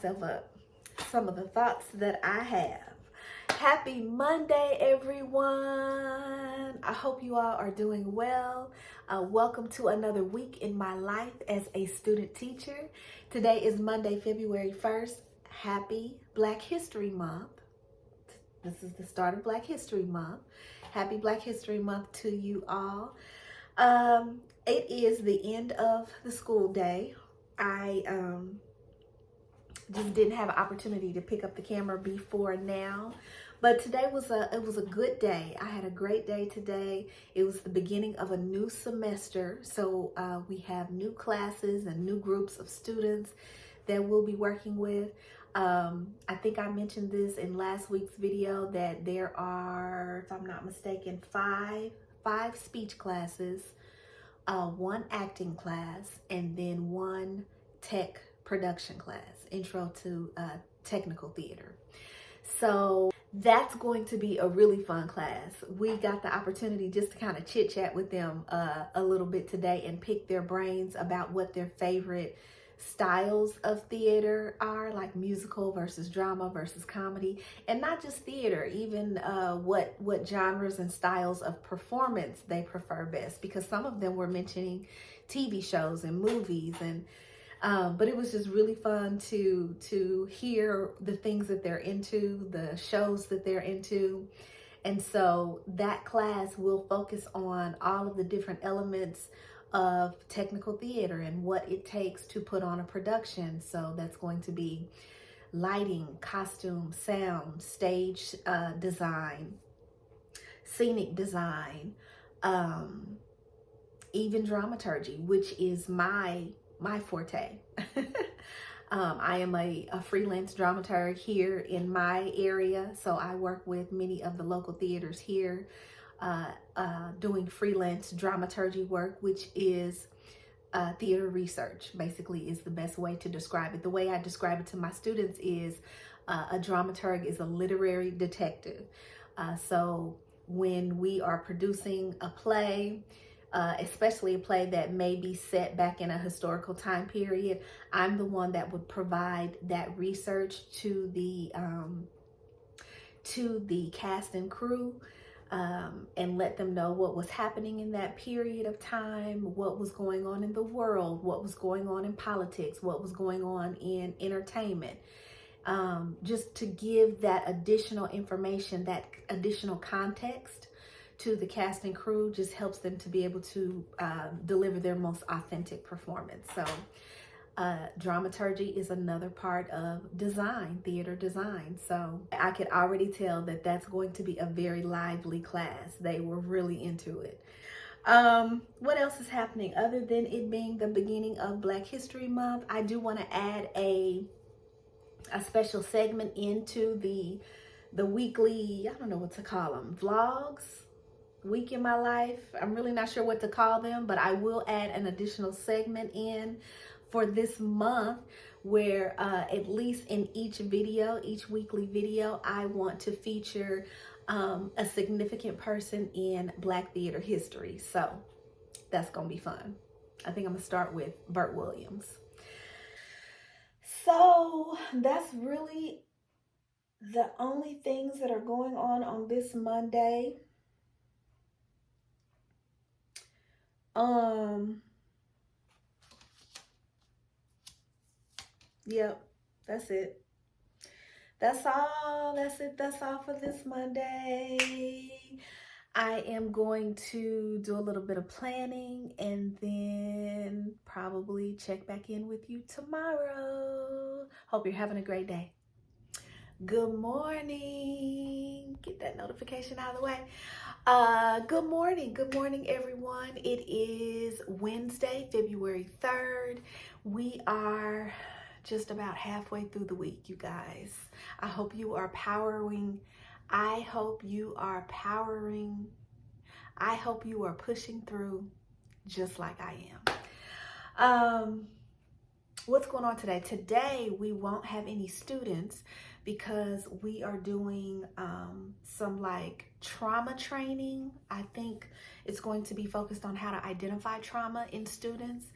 myself up some of the thoughts that I have. Happy Monday, everyone. I hope you all are doing well. Welcome to another week in my life as a student teacher. Today is Monday, February 1st. Happy Black History Month. This is the start of Black History Month. Happy Black History Month to you all. It is the end of the school day. I just didn't have an opportunity to pick up the camera before now, but today was a good day. I had a great day today. It was the beginning of a new semester, so we have new classes and new groups of students that we'll be working with. I think I mentioned this in last week's video that there are, if I'm not mistaken, five speech classes, one acting class, and then one tech production class, intro to technical theater. So that's going to be a really fun class. We got the opportunity just to kind of chit chat with them a little bit today and pick their brains about what their favorite styles of theater are, like musical versus drama versus comedy, and not just theater, even what genres and styles of performance they prefer best, because some of them were mentioning TV shows and movies, and but it was just really fun to hear the things that they're into, the shows that they're into. And so that class will focus on all of the different elements of technical theater and what it takes to put on a production. So that's going to be lighting, costume, sound, stage design, scenic design, even dramaturgy, which is my forte. I am a freelance dramaturg here in my area, so I work with many of the local theaters here, doing freelance dramaturgy work, which is theater research, basically, is the best way to describe it. The way I describe it to my students is a dramaturg is a literary detective. So when we are producing a play, especially a play that may be set back in a historical time period, I'm the one that would provide that research to the cast and crew, and let them know what was happening in that period of time, what was going on in the world, what was going on in politics, what was going on in entertainment. Just to give that additional information, that additional context to the cast and crew, just helps them to be able to deliver their most authentic performance. So dramaturgy is another part of design, theater design. So I could already tell that that's going to be a very lively class. They were really into it. What else is happening other than it being the beginning of Black History Month? I do want to add a special segment into the weekly, I don't know what to call them, vlogs, week in my life. I'm really not sure what to call them, but I will add an additional segment in for this month where at least in each video, each weekly video, I want to feature a significant person in Black theater history. So that's gonna be fun. I think I'm gonna start with Bert Williams. So that's really the only things that are going on this Monday. Yep, that's it. That's all. That's it. That's all for this Monday. I am going to do a little bit of planning and then probably check back in with you tomorrow. Hope you're having a great day. Good morning. Get that notification out of the way. Good morning, everyone. It is Wednesday, February 3rd. We are just about halfway through the week, you guys. I hope you are powering. I hope you are powering. I hope you are pushing through just like I am. What's going on today? Today, we won't have any students because we are doing some like trauma training. I think it's going to be focused on how to identify trauma in students.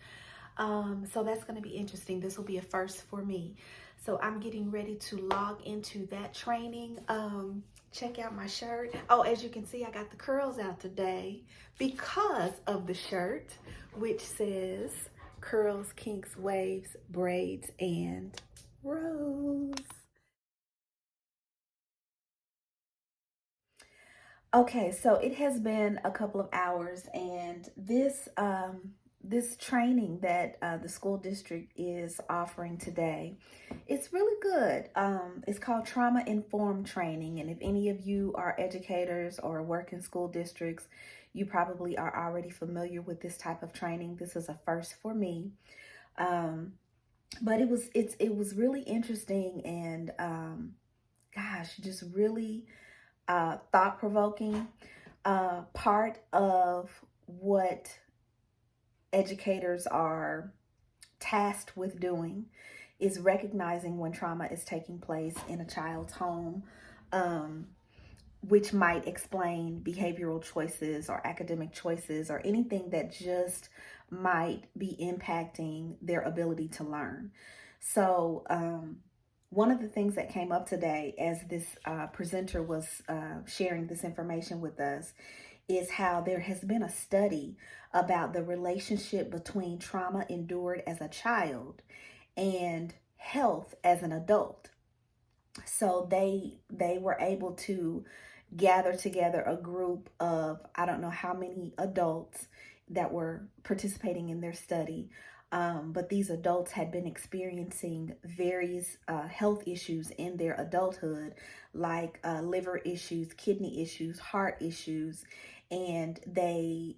So that's going to be interesting. This will be a first for me. So I'm getting ready to log into that training. Check out my shirt. Oh, as you can see, I got the curls out today because of the shirt, which says curls, kinks, waves, braids, and rose. Okay, so it has been a couple of hours, and this training that the school district is offering today, it's really good. It's called Trauma Informed Training, and if any of you are educators or work in school districts, you probably are already familiar with this type of training. This is a first for me, but it was really interesting and gosh, just really thought-provoking. Part of what educators are tasked with doing is recognizing when trauma is taking place in a child's home, um, which might explain behavioral choices or academic choices or anything that just might be impacting their ability to learn. So, one of the things that came up today as this presenter was sharing this information with us is how there has been a study about the relationship between trauma endured as a child and health as an adult. So they were able to gather together a group of, I don't know how many adults that were participating in their study, but these adults had been experiencing various health issues in their adulthood, like liver issues, kidney issues, heart issues, and they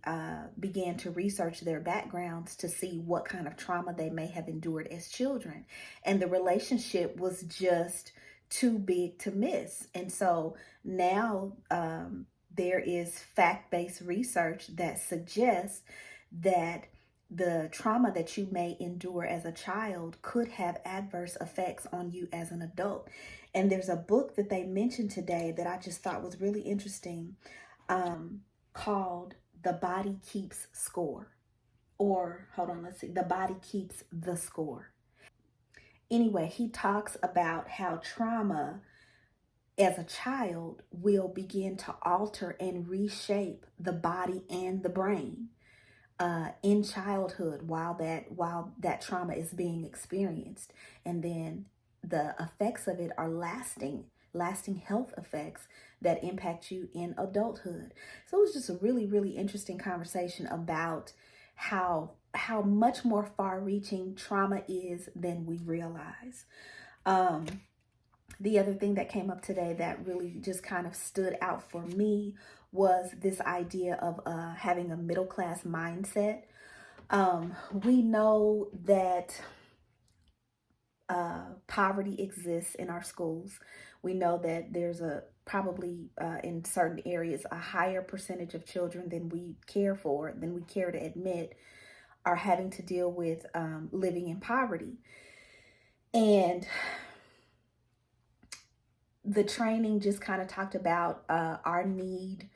began to research their backgrounds to see what kind of trauma they may have endured as children. And the relationship was just too big to miss. And so now there is fact-based research that suggests that the trauma that you may endure as a child could have adverse effects on you as an adult. And there's a book that they mentioned today that I just thought was really interesting, called The Body Keeps Score. Or, hold on, let's see, The Body Keeps the Score. Anyway, he talks about how trauma as a child will begin to alter and reshape the body and the brain in childhood while that trauma is being experienced, and then the effects of it are lasting health effects that impact you in adulthood. So it was just a really interesting conversation about how much more far-reaching trauma is than we realize. The other thing that came up today that really just kind of stood out for me was this idea of having a middle class mindset. We know that poverty exists in our schools. We know that there's probably in certain areas a higher percentage of children than we care to admit, are having to deal with living in poverty. And the training just kind of talked about our need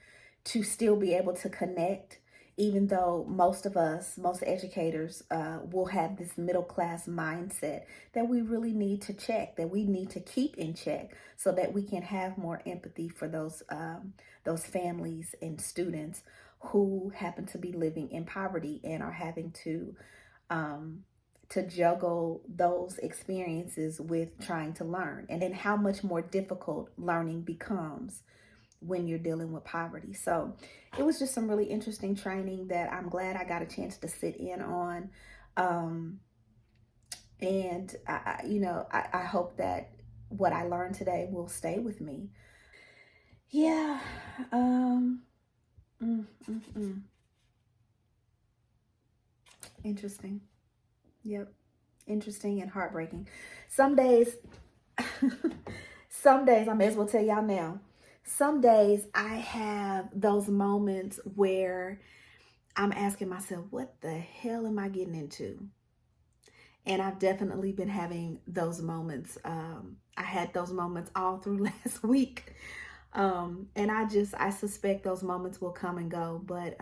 to still be able to connect, even though most educators will have this middle class mindset that we really need to check, that we need to keep in check, so that we can have more empathy for those families and students who happen to be living in poverty and are having to juggle those experiences with trying to learn, and then how much more difficult learning becomes when you're dealing with poverty. So it was just some really interesting training that I'm glad I got a chance to sit in on. And I hope that what I learned today will stay with me. Yeah. Interesting. Yep. Interesting and heartbreaking. Some days, some days, I may as well tell y'all now, some days I have those moments where I'm asking myself, what the hell am I getting into? And I've definitely been having those moments. I had those moments all through last week. And I suspect those moments will come and go. But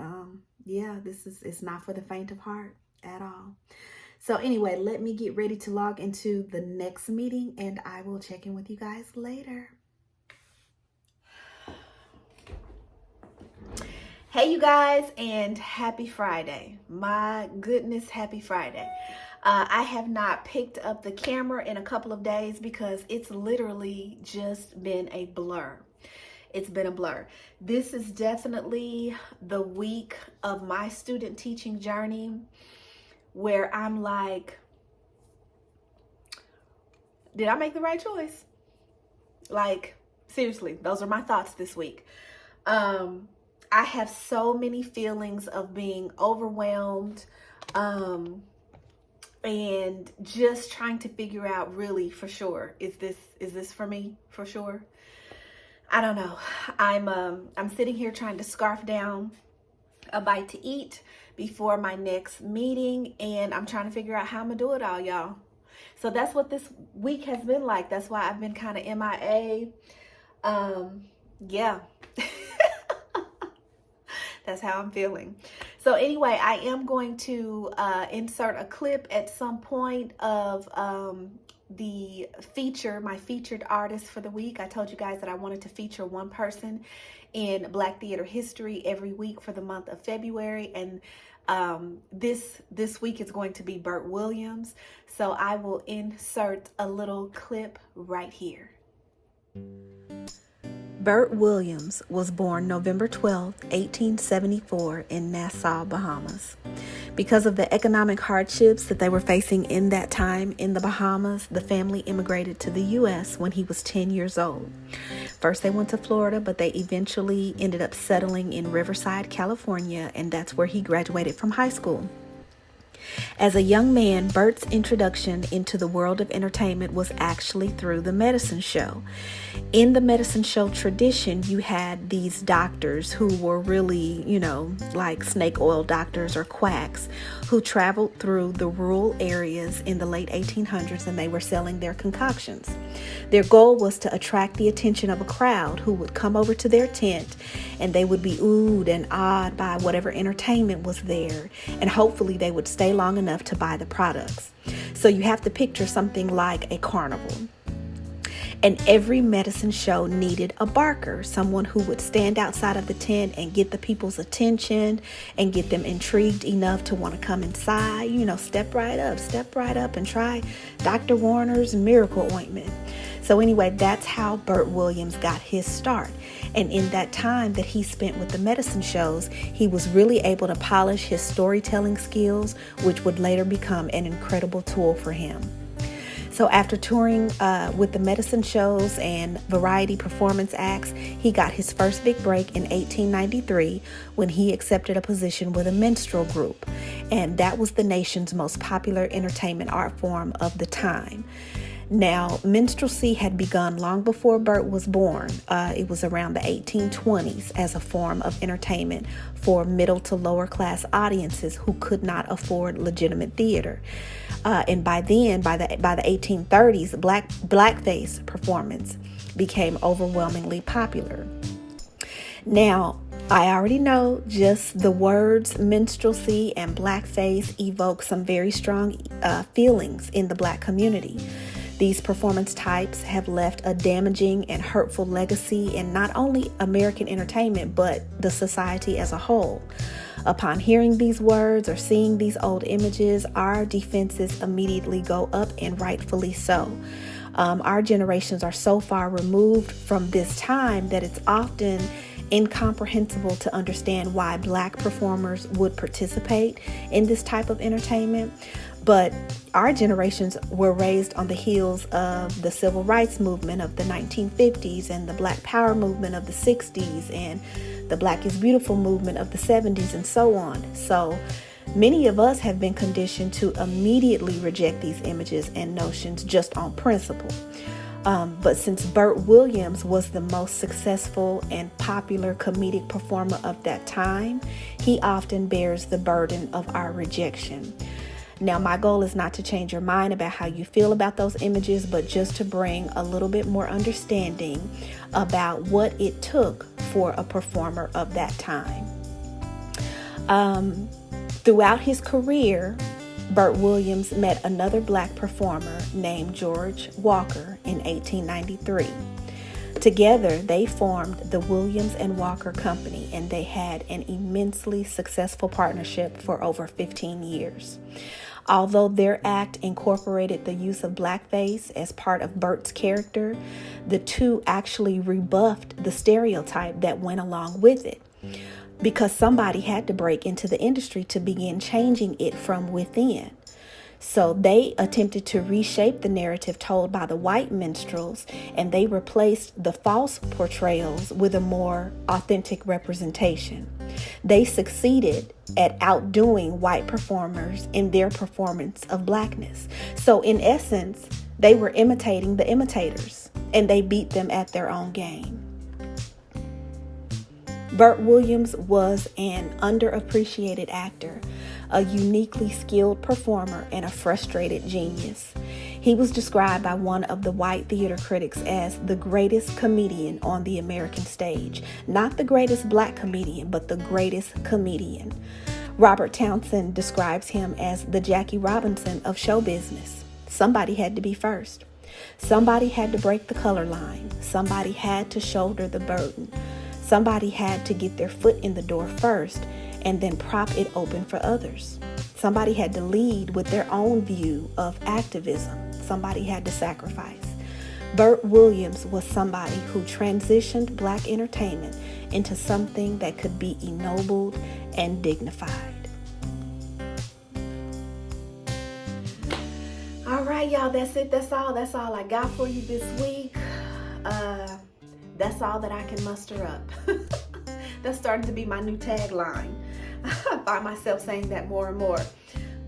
yeah, it's not for the faint of heart at all. So anyway, let me get ready to log into the next meeting and I will check in with you guys later. Hey you guys, and happy Friday. My goodness, happy Friday. I have not picked up the camera in a couple of days because it's literally just been a blur. It's been a blur. This is definitely the week of my student teaching journey where I'm like, did I make the right choice? Like, seriously, those are my thoughts this week. I have so many feelings of being overwhelmed, and just trying to figure out really for sure, is this for me for sure? I don't know. I'm sitting here trying to scarf down a bite to eat before my next meeting, and I'm trying to figure out how I'm gonna do it all, y'all. So that's what this week has been like. That's why I've been kind of MIA. Yeah. That's how I'm feeling. So anyway, I am going to insert a clip at some point of my featured artist for the week. I told you guys that I wanted to feature one person in Black theater history every week for the month of February. And this week is going to be Bert Williams. So I will insert a little clip right here. Bert Williams was born November 12, 1874 in Nassau, Bahamas. Because of the economic hardships that they were facing in that time in the Bahamas, the family immigrated to the U.S. when he was 10 years old. First they went to Florida, but they eventually ended up settling in Riverside, California, and that's where he graduated from high school. As a young man, Bert's introduction into the world of entertainment was actually through the medicine show. In the medicine show tradition, you had these doctors who were really, like snake oil doctors or quacks who traveled through the rural areas in the late 1800s, and they were selling their concoctions. Their goal was to attract the attention of a crowd who would come over to their tent, and they would be oohed and awed by whatever entertainment was there, and hopefully they would stay long enough to buy the products. So you have to picture something like a carnival. And every medicine show needed a barker, someone who would stand outside of the tent and get the people's attention and get them intrigued enough to want to come inside, step right up and try Dr. Warner's miracle ointment. So anyway, that's how Bert Williams got his start. And in that time that he spent with the medicine shows, he was really able to polish his storytelling skills, which would later become an incredible tool for him. So after touring with the medicine shows and variety performance acts, he got his first big break in 1893 when he accepted a position with a minstrel group. And that was the nation's most popular entertainment art form of the time. Now, minstrelsy had begun long before Bert was born. It was around the 1820s as a form of entertainment for middle to lower class audiences who could not afford legitimate theater. And by then, by the 1830s, blackface performance became overwhelmingly popular. Now, I already know just the words minstrelsy and blackface evoke some very strong feelings in the Black community. These performance types have left a damaging and hurtful legacy in not only American entertainment, but the society as a whole. Upon hearing these words or seeing these old images, our defenses immediately go up, and rightfully so. Our generations are so far removed from this time that it's often incomprehensible to understand why Black performers would participate in this type of entertainment. But our generations were raised on the heels of the civil rights movement of the 1950s and the Black Power movement of the 60s and the Black is Beautiful movement of the 70s and so on. So many of us have been conditioned to immediately reject these images and notions just on principle. But since Bert Williams was the most successful and popular comedic performer of that time, he often bears the burden of our rejection. Now, my goal is not to change your mind about how you feel about those images, but just to bring a little bit more understanding about what it took for a performer of that time. Throughout his career, Bert Williams met another black performer named George Walker in 1893. Together, they formed the Williams and Walker Company, and they had an immensely successful partnership for over 15 years. Although their act incorporated the use of blackface as part of Bert's character, the two actually rebuffed the stereotype that went along with it, because somebody had to break into the industry to begin changing it from within. So they attempted to reshape the narrative told by the white minstrels, and they replaced the false portrayals with a more authentic representation. They succeeded at outdoing white performers in their performance of blackness. So in essence, they were imitating the imitators, and they beat them at their own game. Bert Williams was an underappreciated actor, a uniquely skilled performer, and a frustrated genius. He was described by one of the white theater critics as the greatest comedian on the American stage. Not the greatest black comedian, but the greatest comedian. Robert Townsend describes him as the Jackie Robinson of show business. Somebody had to be first. Somebody had to break the color line. Somebody had to shoulder the burden. Somebody had to get their foot in the door first and then prop it open for others. Somebody had to lead with their own view of activism. Somebody had to sacrifice. Bert Williams was somebody who transitioned black entertainment into something that could be ennobled and dignified. All right, y'all, that's it. That's all I got for you this week. That's all that I can muster up. That's starting to be my new tagline. I find myself saying that more and more.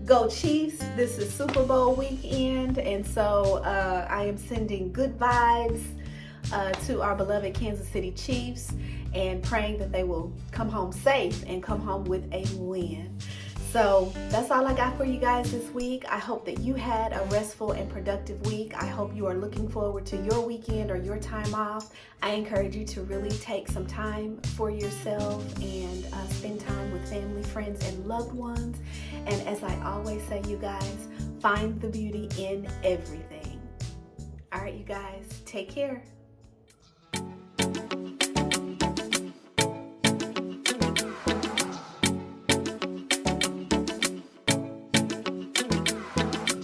Go Chiefs. This is Super Bowl weekend, and so I am sending good vibes to our beloved Kansas City Chiefs and praying that they will come home safe and come home with a win. So that's all I got for you guys this week. I hope that you had a restful and productive week. I hope you are looking forward to your weekend or your time off. I encourage you to really take some time for yourself and spend time with family, friends, and loved ones. And as I always say, you guys, find the beauty in everything. All right, you guys, take care.